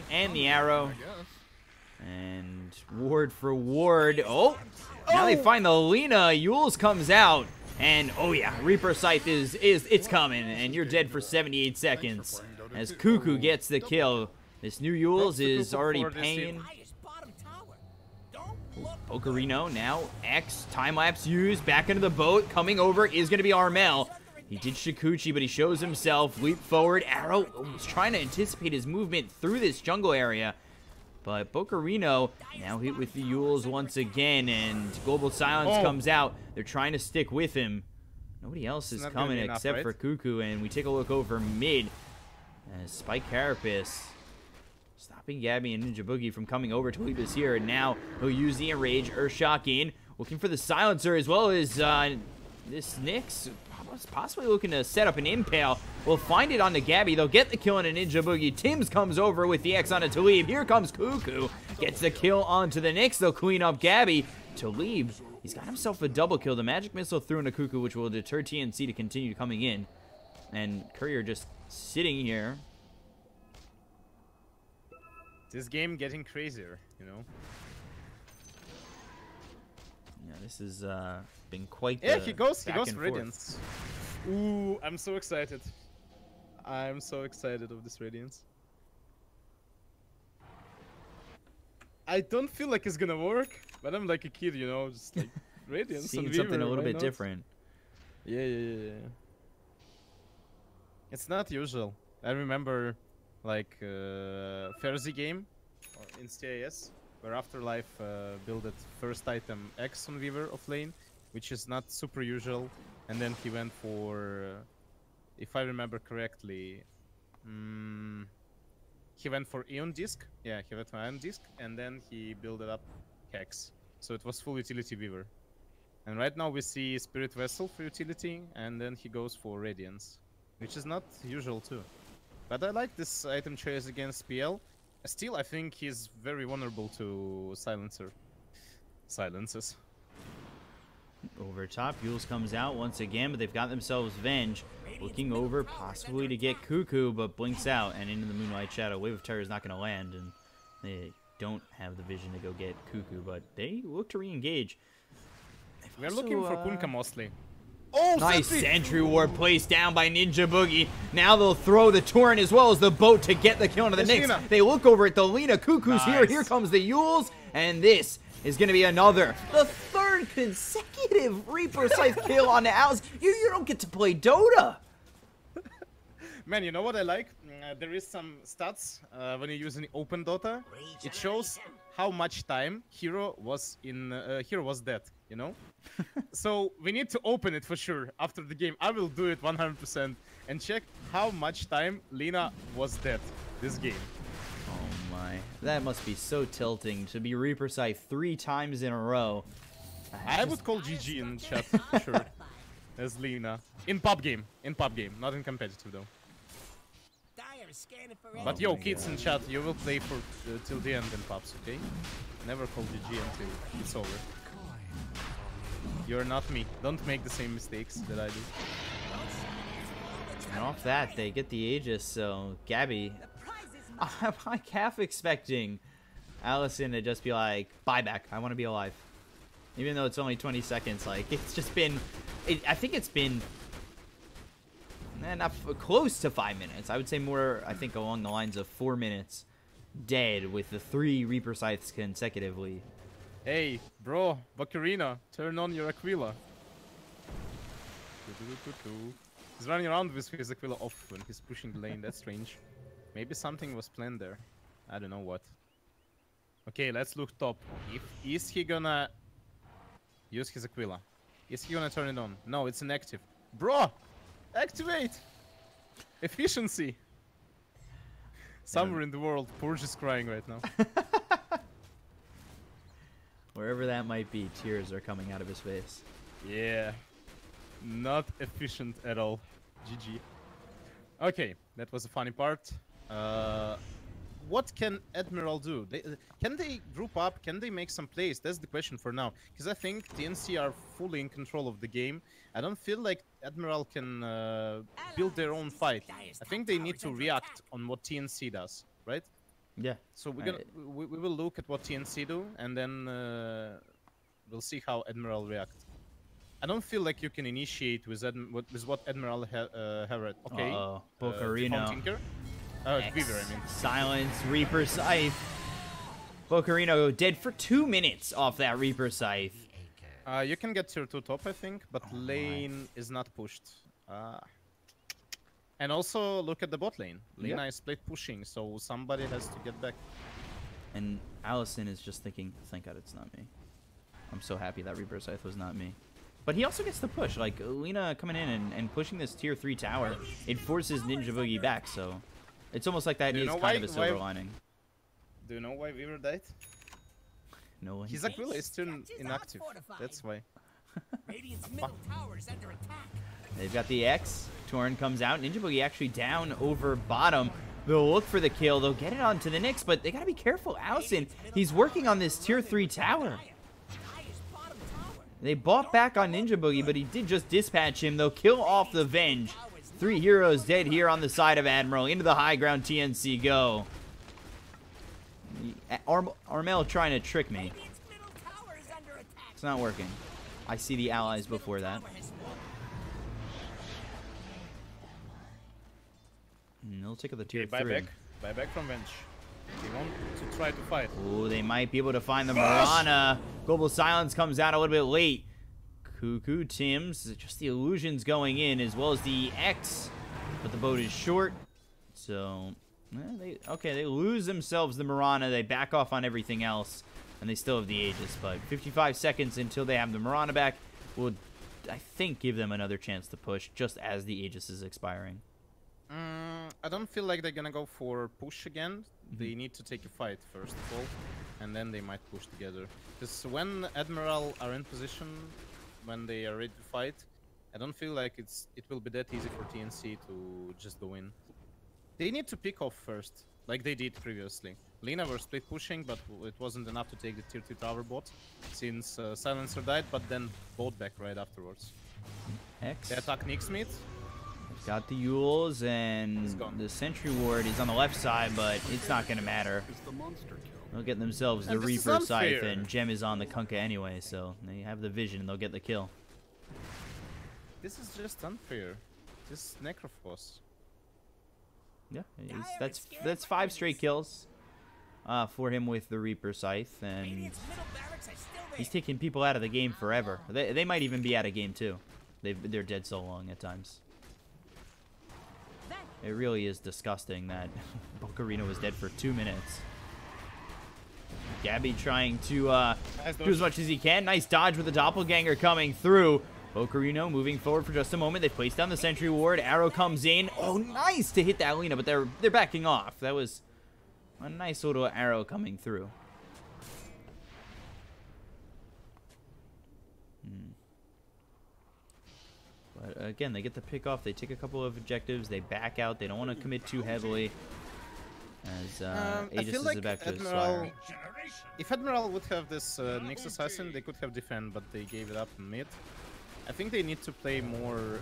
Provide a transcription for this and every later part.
point and the arrow. And ward for ward. Oh, now they find the Lina. Yules comes out. And oh yeah, Reaper Scythe it's coming. And you're dead for 78 seconds. As Cuckoo gets the kill. This new Yules is already paying. Ocarino now, X, time-lapse used, back into the boat, coming over is going to be Armel. He did Shikuchi, but he shows himself, leap forward, arrow, he's trying to anticipate his movement through this jungle area. But Bocarino now hit with the Yules once again, and Global Silence comes out. They're trying to stick with him. Nobody else is coming except for Cuckoo, and we take a look over mid. As Spike Carapace stopping Gabby and Ninja Boogie from coming over to leave us here, and now he'll use the Enrage, Earthshock in, looking for the Silencer, as well as this Nyx was possibly looking to set up an Impale. We'll find it on the Gabby. They'll get the kill on a Ninja Boogie. Tim's comes over with the X on a Talib. Here comes Cuckoo. Gets the kill onto the Nyx. They'll clean up Gabby. Talib, he's got himself a double kill. The Magic Missile through into Cuckoo, which will deter TNC to continue coming in. And Courier just sitting here. This game getting crazier, you know. Yeah, this has been quite the he goes back and for Radiance. Ooh, I'm so excited. I'm so excited of this Radiance. I don't feel like it's gonna work, but I'm like a kid, you know, just like Radiance. Seeing something a little bit different. Yeah. It's not usual. I remember like Ferzi game in CIS, where Afterlife built first item X on Weaver of lane, which is not super usual, and then he went for, if I remember correctly, he went for Ion Disc. Yeah, he went for Ion Disc, and then he built up Hex. So it was full utility Weaver. And right now we see Spirit Vessel for utility, and then he goes for Radiance, which is not usual too. But I like this item choice against PL. Still, I think he's very vulnerable to silences. Over top, Yules comes out once again, but they've got themselves Venge. Looking over, possibly to get Cuckoo, but blinks out and into the Moonlight Shadow. Wave of Terror is not going to land, and they don't have the vision to go get Cuckoo, but they look to re-engage. We're looking for Kunka mostly. Oh, nice sentry ward placed down by Ninja Boogie. Now they'll throw the Torrent as well as the boat to get the kill onto the Nyx. They look over at the Lina. Cuckoo's here. Here comes the Yules. And this is going to be the third consecutive Reaper Scythe kill on the Owls. You don't get to play Dota. Man, you know what I like? There is some stats when you use an open Dota. It shows how much time Hero was dead, you know? So we need to open it for sure after the game. I will do it 100% and check how much time Lina was dead this game. Oh my, that must be so tilting to be Reaper Scythe 3 times in a row. I would call GG in chat, sure, as Lina. In pub game, not in competitive though. But yo, kids in chat, you will play for till the end in pubs, okay? Never call GG until it's over. You're not me. Don't make the same mistakes that I do. And off that, they get the Aegis, so Gabby... I'm like half expecting Allison to just be like, buyback, I want to be alive. Even though it's only 20 seconds, like, it's just been... I think it's been... not close to 5 minutes. I would say more, I think, along the lines of 4 minutes dead with the 3 Reaper Scythes consecutively. Hey, bro, Bacarina, turn on your Aquila. He's running around with his Aquila off when he's pushing the lane. That's strange. Maybe something was planned there. I don't know what. Okay, let's look top. Is he gonna use his Aquila? Is he gonna turn it on? No, it's inactive. Bro, activate! Efficiency! Somewhere in the world, Purge is crying right now. Wherever that might be, tears are coming out of his face. Yeah. Not efficient at all. GG. Okay, that was the funny part. What can Admiral do? Can they group up? Can they make some plays? That's the question for now. Because I think TNC are fully in control of the game. I don't feel like Admiral can build their own fight. I think they need to react on what TNC does, right? Yeah. So we will look at what TNC do, and then we'll see how Admiral reacts. I don't feel like you can initiate with what Admiral have read. Okay. Bocarino. Tinker. Weaver, I mean. Silence, Reaper Scythe. Bocarino dead for 2 minutes off that Reaper Scythe. You can get tier 2 top, I think, but lane is not pushed. And also look at the bot lane. Lena is split pushing, so somebody has to get back. And Allison is just thinking, thank God it's not me. I'm so happy that Reaper Scythe was not me. But he also gets the push. Like, Lena coming in and pushing this tier 3 tower, it forces Ninja Boogie back, so it's almost like that is kind of a silver lining. Do you know why Weaver died? No one. His Aquila is still inactive. That's why. They've got the X. Torn comes out. Ninja Boogie actually down over bottom. They'll look for the kill. They'll get it onto the Nyx, but they gotta be careful. Allison, he's working on this tier 3 tower. They bought back on Ninja Boogie, but he did just dispatch him. They'll kill off the Venge. 3 heroes dead here on the side of Admiral. Into the high ground, TNC go. Armel trying to trick me. It's not working. I see the allies before that. And they'll take up the tier 3. Buy back from Venge. They want to try to fight. Oh, they might be able to find the Mirana. Global Silence comes out a little bit late. Cuckoo Tims, just the illusions going in as well as the X. But the boat is short. So, they lose themselves the Mirana. They back off on everything else. And they still have the Aegis. But 55 seconds until they have the Mirana back will, I think, give them another chance to push just as the Aegis is expiring. I don't feel like they're gonna go for push again. They need to take a fight first of all, and then they might push together. Because when Admiral are in position, when they are ready to fight, I don't feel like it will be that easy for TNC to just go in. They need to pick off first, like they did previously. Lena were split pushing, but it wasn't enough to take the tier 2 tower bot, since Silencer died, but then bot back right afterwards. X. They attack Nyx mid. Got the Yules, and the Sentry Ward is on the left side, but it's not going to matter. They'll get themselves the Reaper Scythe, and Gem is on the Kunkka anyway, so they have the vision and they'll get the kill. This is just unfair. This Necrophos. Yeah, that's 5 straight kills for him with the Reaper Scythe, and he's taking people out of the game forever. They might even be out of game too. They're dead so long at times. It really is disgusting that Bocarino was dead for 2 minutes. Gabby trying to do as much as he can. Nice dodge with the Doppelganger coming through. Bocarino moving forward for just a moment. They placed down the Sentry Ward. Arrow comes in. Oh, nice to hit that Lena, but they're backing off. That was a nice little arrow coming through. But again, they get the pick off. They take a couple of objectives. They back out. They don't want to commit too heavily. As Aegis is about to expire. If Admiral would have this Nyx Assassin, they could have defend, but they gave it up in mid. I think they need to play more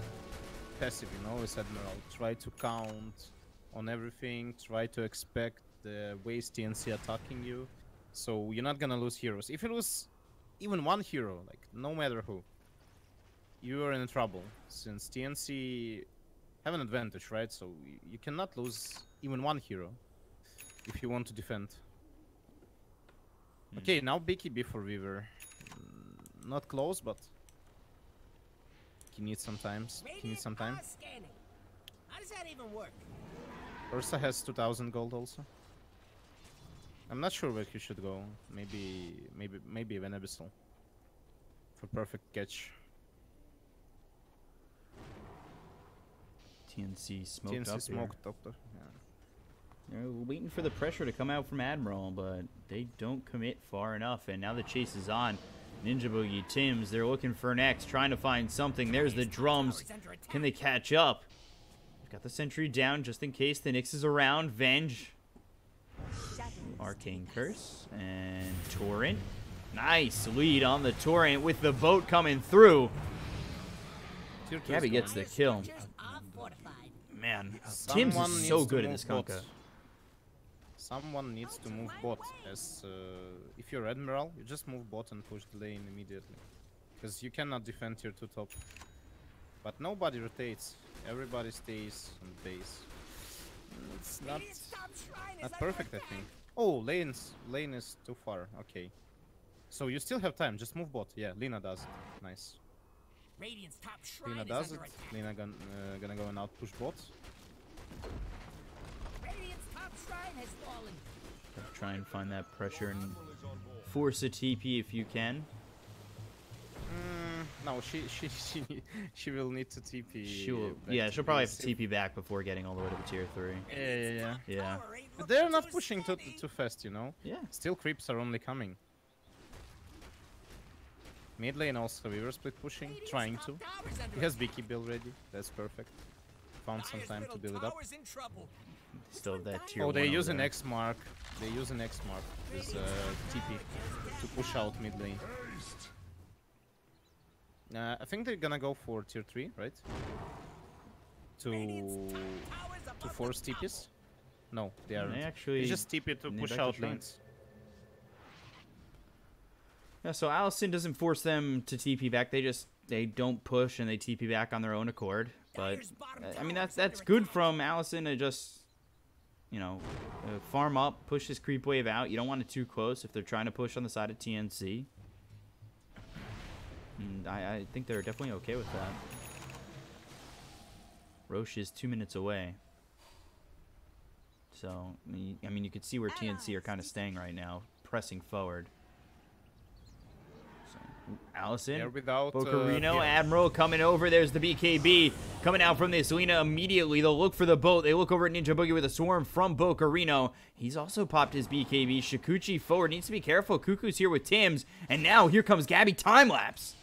passive, you know, as Admiral. Try to count on everything. Try to expect the ways TNC attacking you. So you're not gonna lose heroes. If it was even one hero, like no matter who, you are in trouble, since TNC have an advantage, right? So you cannot lose even one hero if you want to defend. Okay, now BKB for Weaver. Not close, but he needs some time. He needs some time. How does that even work? Ursa has 2000 gold also. I'm not sure where he should go. Maybe even Abyssal for perfect catch. TNC smoked TNC up smoked up. Yeah. They're waiting for the pressure to come out from Admiral, but they don't commit far enough, and now the chase is on. Ninja Boogie, Tims, they're looking for an X, trying to find something. There's the drums. Can they catch up? They've got the sentry down just in case the Nyx is around. Venge. Arcane Curse. And Torrent. Nice lead on the Torrent with the boat coming through. Gabby gets the kill. Man, Tims is so good in this Kunkka. Someone needs to move bot. As if you're Admiral, you just move bot and push the lane immediately. Because you cannot defend tier 2 top. But nobody rotates. Everybody stays on base. It's not perfect, I think. Oh, lane is too far. Okay. So you still have time. Just move bot. Yeah, Lina does it. Nice. Radiant's top shrine Lina is does it. under attack. Lina gonna go and out push bot. Radiant's top shrine has fallen. Try and find that pressure and force a TP if you can. No, she will need to TP. She'll probably have to TP back before getting all the way to the tier 3. Yeah. But they're not pushing too fast, you know? Yeah. Still creeps are only coming. Mid lane also, Weaver split pushing, trying to. He has Vicky build ready, that's perfect. Found some time to build it up. Still have that tier 1. Oh, they use there. an X mark. They use an X mark with TP to push out mid lane. I think they're gonna go for tier 3, right? To force TPs? No, they aren't. They just TP to push out lanes. Yeah, so Allison doesn't force them to TP back. They don't push and they TP back on their own accord. But I mean that's good from Allison to just, you know, farm up, push this creep wave out. You don't want it too close if they're trying to push on the side of TNC. And I think they're definitely okay with that. Roche is 2 minutes away. So, I mean, you could see where TNC are kind of staying right now, pressing forward. So, Allison, Bocarino, Admiral coming over. There's the BKB coming out from this. Lina immediately, they'll look for the boat. They look over at Ninja Boogie with a swarm from Bocarino. He's also popped his BKB. Shikuchi forward, needs to be careful. Cuckoo's here with Tim's. And now here comes Gabby. Time-lapse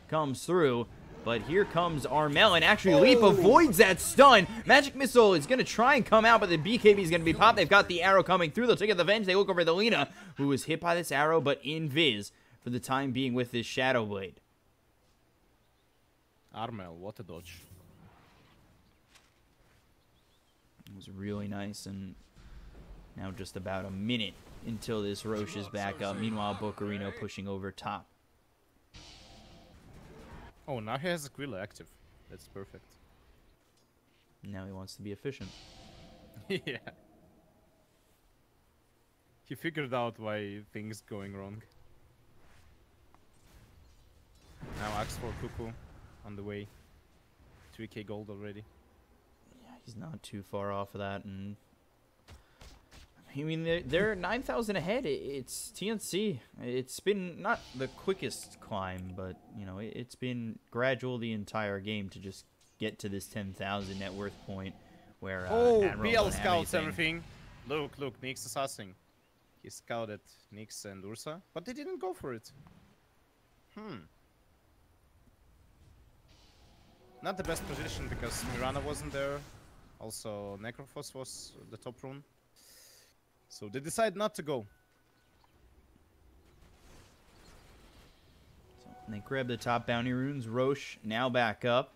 comes through. But here comes Armel, and actually Leap avoids that stun. Magic Missile is going to try and come out, but the BKB is going to be popped. They've got the arrow coming through. They'll take the Venge. They look over at the Lina, who was hit by this arrow, but invis for the time being with this Shadow Blade. Armel, what a dodge. It was really nice, and now just about a minute until this Roche is back up. Meanwhile, Bocarino pushing over top. Oh, now he has Aquila active. That's perfect. Now he wants to be efficient. Yeah. He figured out why things going wrong. Now Axe for Cuckoo on the way. 3k gold already. Yeah, he's not too far off of that, and I mean, they're 9,000 ahead. It's TNC. It's been not the quickest climb, but, you know, it's been gradual the entire game to just get to this 10,000 net worth point where Admiral BL scouts everything. Look, Nyx assassin. He scouted Nyx and Ursa, but they didn't go for it. Not the best position because Mirana wasn't there. Also, Necrophos was the top rune. So they decide not to go. So they grab the top bounty runes. Roche now back up.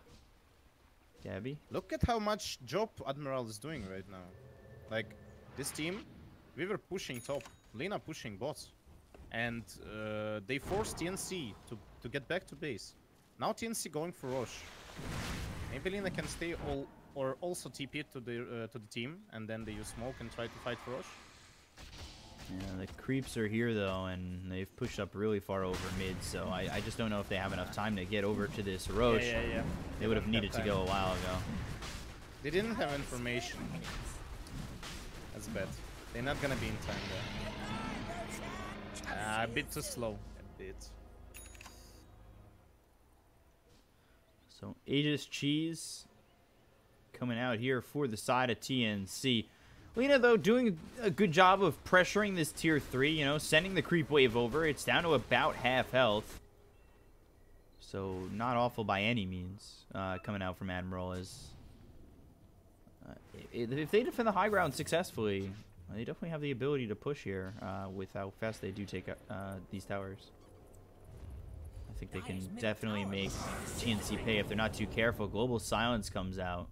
Gabby. Look at how much job Admiral is doing right now. Like, this team, we were pushing top. Lina pushing bots. And they forced TNC to get back to base. Now TNC going for Roche. Maybe Lina can stay or also TP to the team. And then they use smoke and try to fight for Roche. Yeah, the creeps are here, though, and they've pushed up really far over mid, so I just don't know if they have enough time to get over to this Roche. Yeah. They would have needed to go a while ago. They didn't have information. That's bad. They're not gonna be in time there. A bit too slow. A bit. So, Aegis Cheese coming out here for the side of TNC. Lina, though, doing a good job of pressuring this tier 3, you know, sending the creep wave over. It's down to about half health. So, not awful by any means coming out from Admiral. If they defend the high ground successfully, they definitely have the ability to push here with how fast they do take these towers. I think they can definitely make TNC pay if they're not too careful. Global Silence comes out.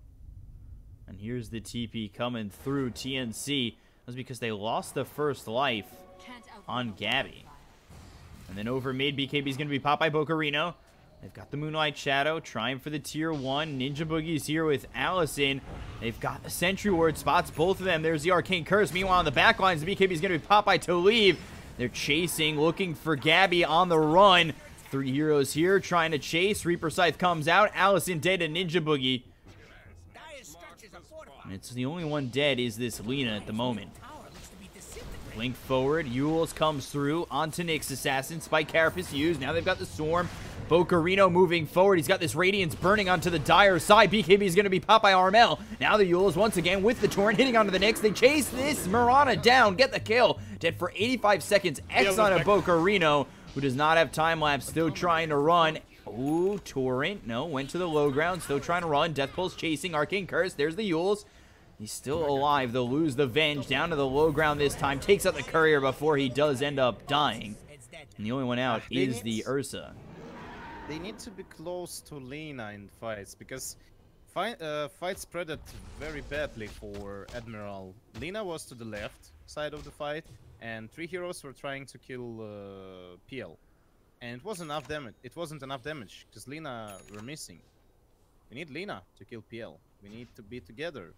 And here's the TP coming through. TNC was because they lost the first life on Gabby. And then over mid, BKB's going to be popped by Bocarino. They've got the Moonlight Shadow, trying for the tier 1. Ninja Boogie's here with Allison. They've got the Sentry Ward, spots both of them. There's the Arcane Curse. Meanwhile, on the back lines, the BKB's going to be popped by Talib. They're chasing, looking for Gabby on the run. 3 heroes here, trying to chase. Reaper Scythe comes out. Allison dead to Ninja Boogie. And it's the only one dead is this Lina at the moment. Link forward, Yules comes through onto Nyx Assassin. Spike Carapace used. Now they've got the Storm. Bocarino moving forward. He's got this Radiance burning onto the dire side. BKB is going to be popped by Armel. Now the Yules once again with the Torrent hitting onto the Nyx. They chase this Mirana down. Get the kill. Dead for 85 seconds. X on a Bocarino, who does not have time lapse. Still trying to run. Ooh, Torrent. No, went to the low ground. Still trying to run. Death Pulse chasing. Arcane Curse. There's the Yules. He's still alive. They'll lose the Venge. Down to the low ground this time. Takes out the Courier before he does end up dying. And the only one out is the Ursa. They need to be close to Lina in fights, because fight spread it very badly for Admiral. Lina was to the left side of the fight, and 3 heroes were trying to kill PL. And it wasn't enough damage. It wasn't enough damage, because Lina were missing. We need Lina to kill PL. We need to be together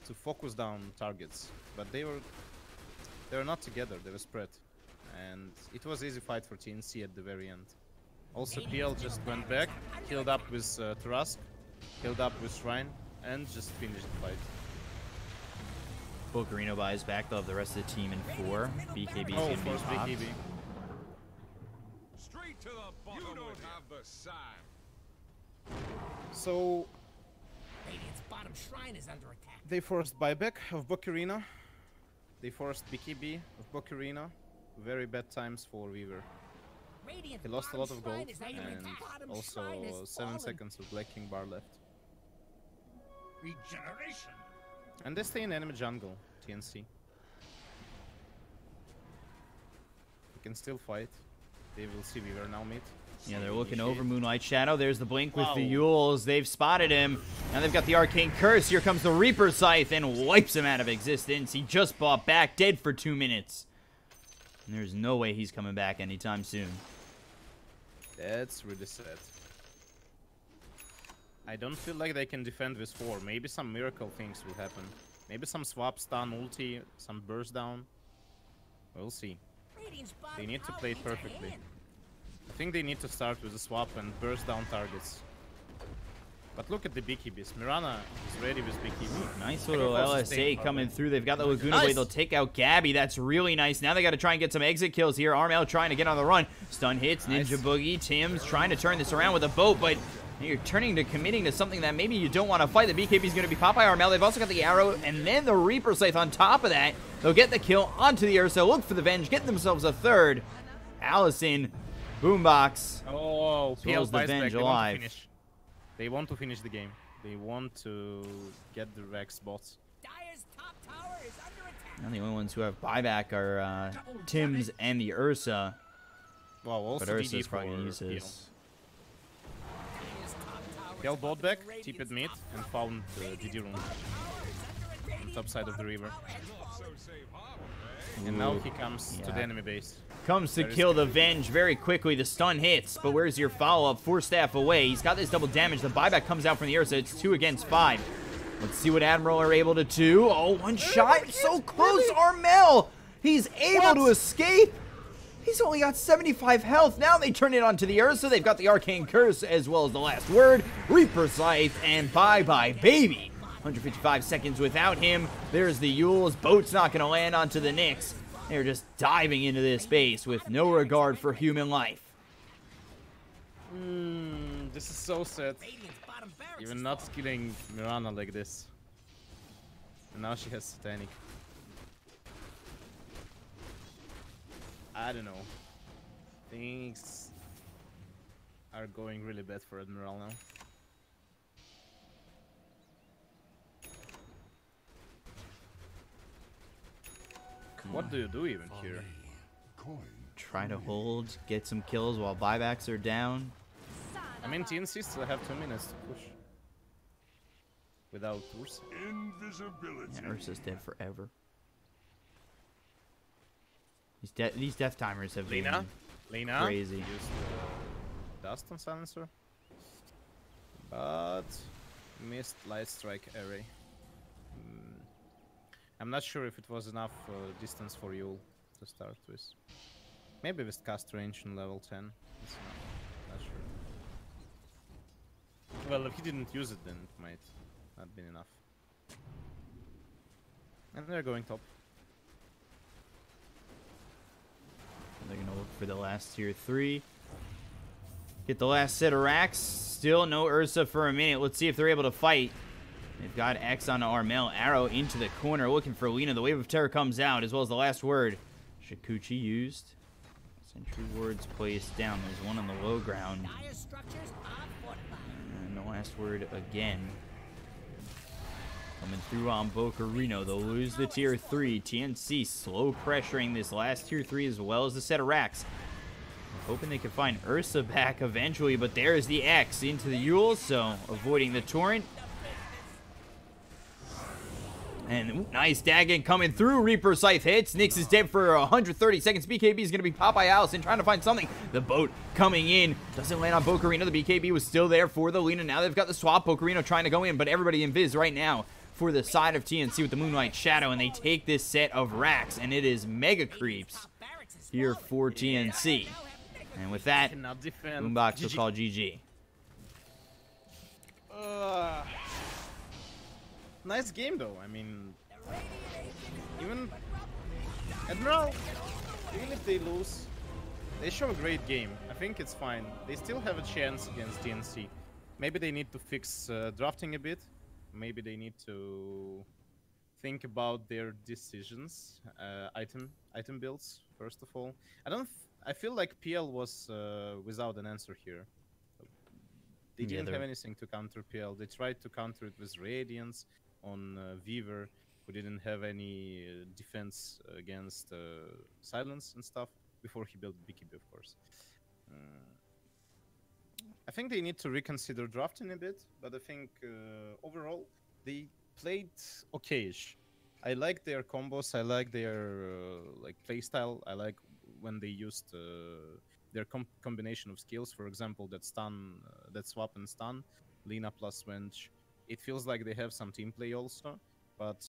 to focus down targets, but they were not together. They were spread, and it was easy fight for TNC at the very end. Also, PL just went back, killed up with Tarask, killed up with Shrine, and just finished the fight. Bocarino buys back. They'll have the rest of the team in 4. BKB is going to be popped. BKB. Straight to the bottom. You don't have the sign. So Radiant's bottom shrine is under attack. they forced buyback of Bocarino. They forced BKB of Bocarino. Very bad times for Weaver. Radiant's He lost a lot of bottom gold, shrine is under and attack. Bottom also shrine has 7 fallen. seconds of Black King bar left. Regeneration. And they stay in enemy jungle, TNC. We can still fight. They will see Weaver now mid. Yeah, they're looking over Moonlight Shadow. There's the blink with the Wow. Yules. They've spotted him. Now they've got the Arcane Curse. Here comes the Reaper Scythe and wipes him out of existence. He just bought back, dead for 2 minutes. And there's no way he's coming back anytime soon. That's really sad. I don't feel like they can defend with 4. Maybe some miracle things will happen. Maybe some swap stun ulti, some burst down. We'll see. Radiant's bottom They need to tower play it needs a perfectly. hand. I think they need to start with a swap and burst down targets. But look at the BKBs. Mirana is ready with BKB. Nice little LSA coming through. They've got the Laguna Nice. Blade. They'll take out Gabby. That's really nice. Now they got to try and get some exit kills here. Armel trying to get on the run. Stun hits. Nice. Ninja Boogie. Tim's trying to turn this around with a boat, but you're turning to committing to something that maybe you don't want to fight. The BKB is going to be popped by Armel. They've also got the arrow and then the Reaper Scythe on top of that. They'll get the kill onto the Ursa. Look for the Venge. Get themselves a third. Allison. Boombox. Oh, As well as the buys back. Venge They want to alive. finish. They want to finish the game. They want to get the Rex bots. Dire's top tower is under attack. Now the only ones who have buyback are Tim's and the Ursa. Wow, also But DD Ursa's probably going to use for this. Dire's top tower is PL under bought back, Radiant's TP'd mid, top and tower. found the DD room on top side of the river. So safe harbor, eh? And now he comes to Yeah. the enemy base. Comes to Very kill the Venge very quickly. The stun hits, but where's your follow-up? 4 staff away. He's got this double damage. The buyback comes out from the Ursa. It's 2 against 5. Let's see what Admiral are able to do. Oh, one shot. So close. Armel. He's able to escape. He's only got 75 health. Now they turn it onto the Ursa. They've got the Arcane Curse as well as the last word. Reaper Scythe and bye-bye, baby. 155 seconds without him. There's the Yules. Boat's not going to land onto the Nyx. They're just diving into this base with no regard for human life. This is so sad. Radiant's bottom barracks Even is not falling. killing Mirana like this. And now she has Satanic. I don't know. Things are going really bad for Admiral now. What do you do even here? Try to hold, get some kills while buybacks are down. I mean, TNC still have 2 minutes to push. Without Ursa. Invisibility. Yeah, Ursa's dead forever. These death timers have been Lena crazy. used dust on silencer, but missed light strike array. I'm not sure if it was enough distance for Yule to start with. Maybe with cast range on level 10. It's not sure. Well, if he didn't use it, then it might not been enough. And they're going top. They're gonna look for the last tier 3. Get the last set of racks. Still no Ursa for a minute. Let's see if they're able to fight. They've got X on Armel. Arrow into the corner looking for Lena. The Wave of Terror comes out as well as the last word. Shikuchi used. Sentry wards placed down. There's one on the low ground. Dire structures are fortified. And the last word again. Coming through on Bocarino. They'll lose the tier 3. TNC slow pressuring this last tier 3 as well as the set of racks. Hoping they could find Ursa back eventually, but there's the X into the Yule, so avoiding the torrent. And ooh, nice Dagon coming through. Reaper Scythe hits. Nyx is dead for 130 seconds. BKB is going to be Popeye Allison trying to find something. The boat coming in. Doesn't land on Bocarino. The BKB was still there for the Lena. Now they've got the swap. Bocarino trying to go in, but everybody in Viz right now for the side of TNC with the Moonlight Shadow, and they take this set of racks, and it is mega creeps here for TNC. And with that, Boombox will call GG. Nice game though. I mean, even Admiral, even if they lose, they show a great game. I think it's fine. They still have a chance against TNC. Maybe they need to fix drafting a bit. Maybe they need to think about their decisions, item builds first of all. I feel like PL was without an answer here. They didn't have anything to counter PL. They tried to counter it with Radiance on Weaver, who didn't have any defense against Silence and stuff before he built BKB, of course. I think they need to reconsider drafting a bit, but I think overall they played okayish. I like their combos. I like their like playstyle. I like when they used their combination of skills. For example, that stun, that swap and stun, Lena plus Wench. It feels like they have some team play also, but